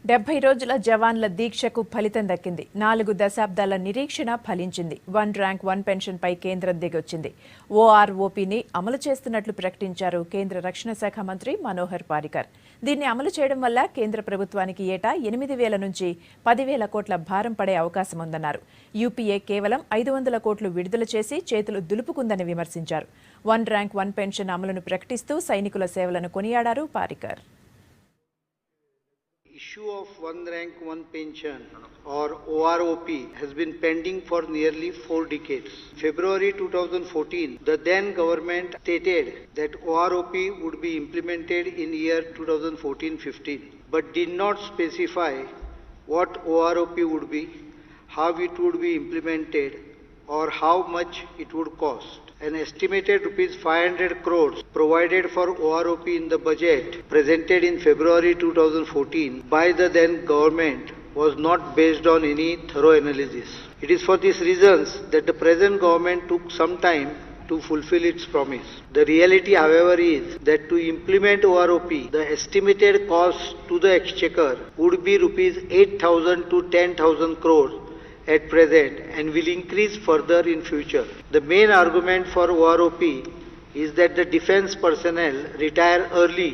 70 రోజుల జవాన్ల దీక్షకు ఫలితం దక్కింది. 4 దశాబ్దాల నిరీక్షణ ఫలించింది. 1 ర్యాంక్ 1 పెన్షన్ పై కేంద్రం దిగొచ్చింది. ఓఆర్ఓపీని అమలు చేస్తున్నట్లు ప్రకటించారు కేంద్ర రక్షణ శాఖ మంత్రి మనోహర్ పారికర్. దీన్ని అమలు చేయడం వల్ల కేంద్ర ప్రభుత్వానికి ఏటా 8,000 నుంచి 10,000 కోట్ల భారం పడే అవకాశం ఉందన్నారు. యూపీఏ కేవలం 500 కోట్లు విడుదల చేసి చేతులు దులుపుకుందని విమర్శించారు. 1 ర్యాంక్ 1 పెన్షన్ అమలును ప్రకటిస్తూ సైనికుల సేవలను కొనియాడారు Parrikar. Issue of 1 rank 1 pension or OROP has been pending for nearly 4 decades. February 2014, the then government stated that OROP would be implemented in year 2014-15, but did not specify what OROP would be, how it would be implemented, or how much it would cost. An estimated rupees 500 crores provided for OROP in the budget presented in February 2014 by the then government was not based on any thorough analysis. It is for these reasons that the present government took some time to fulfill its promise. The reality, however, is that to implement OROP, the estimated cost to the exchequer would be rupees 8,000 to 10,000 crores at present and will increase further in future. The main argument for OROP is that the defense personnel retire early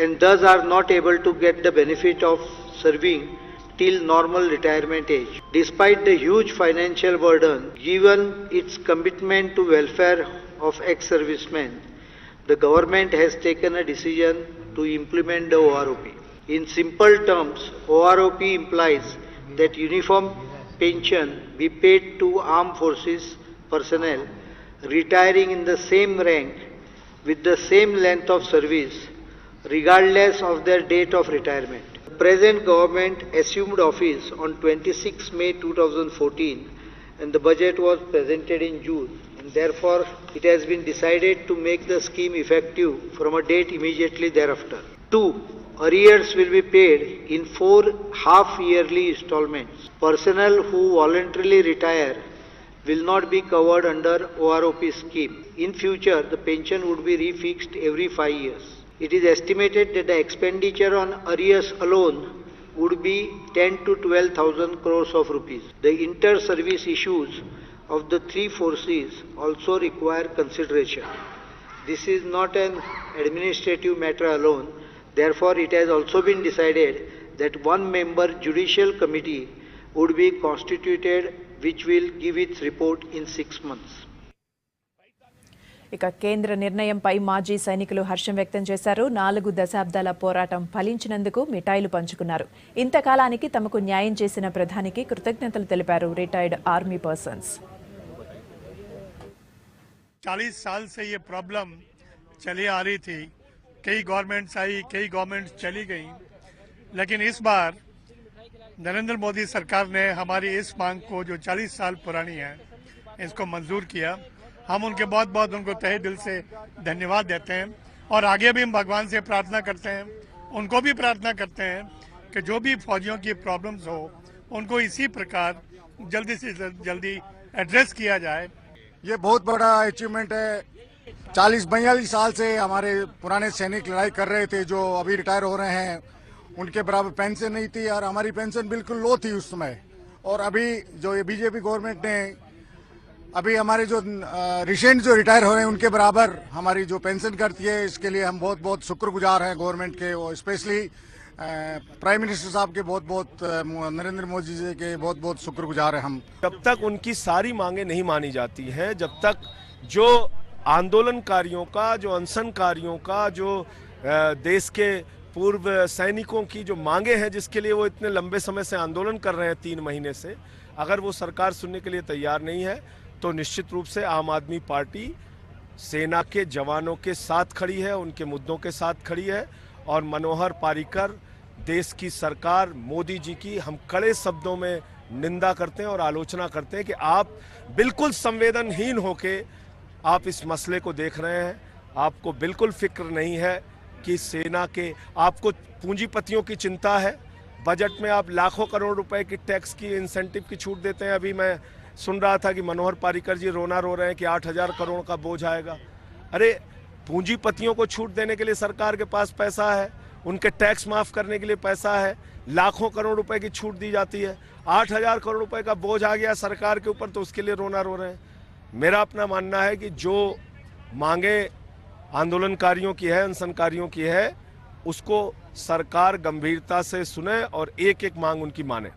and thus are not able to get the benefit of serving till normal retirement age. Despite the huge financial burden, given its commitment to welfare of ex-servicemen, the government has taken a decision to implement the OROP. In simple terms, OROP implies that uniform pension be paid to armed forces personnel retiring in the same rank with the same length of service regardless of their date of retirement. The present government assumed office on 26 May 2014 and the budget was presented in June, and therefore it has been decided to make the scheme effective from a date immediately thereafter. 2. Arrears will be paid in 4 half-yearly installments. Personnel who voluntarily retire will not be covered under OROP scheme. In future, the pension would be refixed every 5 years. It is estimated that the expenditure on arrears alone would be 10 to 12,000 crores of rupees. The inter-service issues of the 3 forces also require consideration. This is not an administrative matter alone. Therefore, it has also been decided that 1-member judicial committee would be constituted which will give its report in 6 months. ఇక కేంద్ర నిర్ణయంపై మాజీ సైనికులు హర్షం వ్యక్తం చేశారు. 4 దశాబ్దాల పోరాటం ఫలించినందుకు మిఠాయిలు పంచుకున్నారు. ఇంతకాలానికి తమకు న్యాయం చేసిన ప్రధానికి కృతజ్ఞతలు తెలిపారు రిటైర్డ్ ఆర్మీ పర్సన్స్. 40 साल से ये प्रॉब्लम चली आ रही थी. कई गवर्नमेंट्स आई, कई गवर्नमेंट्स चली गई, लेकिन इस बार नरेंद्र मोदी सरकार ने हमारी इस मांग को जो 40 साल पुरानी है इसको मंजूर किया. हम उनके बहुत बहुत उनको तहे दिल से धन्यवाद देते हैं और आगे भी हम भगवान से प्रार्थना करते हैं, उनको भी प्रार्थना करते हैं कि जो भी फौजियों की प्रॉब्लम्स हो उनको इसी प्रकार जल्दी से जल्दी एड्रेस किया जाए. ये बहुत बड़ा अचीवमेंट है. 40-42 साल से हमारे पुराने सैनिक लड़ाई कर रहे थे जो अभी रिटायर हो रहे हैं. उनके बराबर पेंशन नहीं थी और हमारी पेंशन बिल्कुल लो थी उस समय. और अभी जो ये बीजेपी गवर्नमेंट ने अभी हमारे जो रिसेंट जो रिटायर हो रहे हैं उनके बराबर हमारी जो पेंशन करती है, इसके लिए हम बहुत बहुत शुक्रगुजार हैं गवर्नमेंट के, और स्पेशली प्राइम मिनिस्टर साहब के बहुत बहुत नरेंद्र मोदी जी के बहुत बहुत शुक्रगुजार हैं हम. जब तक उनकी सारी मांगे नहीं मानी जाती हैं, जब तक जो आंदोलनकारियों का, जो अनशनकारियों का, जो देश के पूर्व सैनिकों की जो मांगे हैं जिसके लिए वो इतने लंबे समय से आंदोलन कर रहे हैं 3 महीने से, अगर वो सरकार सुनने के लिए तैयार नहीं है तो निश्चित रूप से आम आदमी पार्टी सेना के जवानों के साथ खड़ी है, उनके मुद्दों के साथ खड़ी है. और मनोहर पारिकर, देश की सरकार, मोदी जी की हम कड़े शब्दों में निंदा करते हैं और आलोचना करते हैं कि आप बिल्कुल संवेदनहीन होके आप इस मसले को देख रहे हैं. आपको बिल्कुल फिक्र नहीं है कि सेना के, आपको पूंजीपतियों की चिंता है. बजट में आप लाखों करोड़ रुपए की टैक्स की इंसेंटिव की छूट देते हैं. अभी मैं सुन रहा था कि मनोहर पारिकर जी रोना रो रहे हैं कि 8,000 करोड़ का बोझ आएगा. अरे पूंजीपतियों को छूट देने के लिए सरकार के पास पैसा है, उनके टैक्स माफ करने के लिए पैसा है, लाखों करोड़ रुपए की छूट दी जाती है। 8,000 करोड़ रुपए का बोझ आ गया सरकार के ऊपर, तो उसके लिए रोना रो रहे हैं। मेरा अपना मानना है कि जो मांगे आंदोलनकारियों की है, अनशनकारियों की है, उसको सरकार गंभीरता से सुने और एक एक मांग उनकी माने।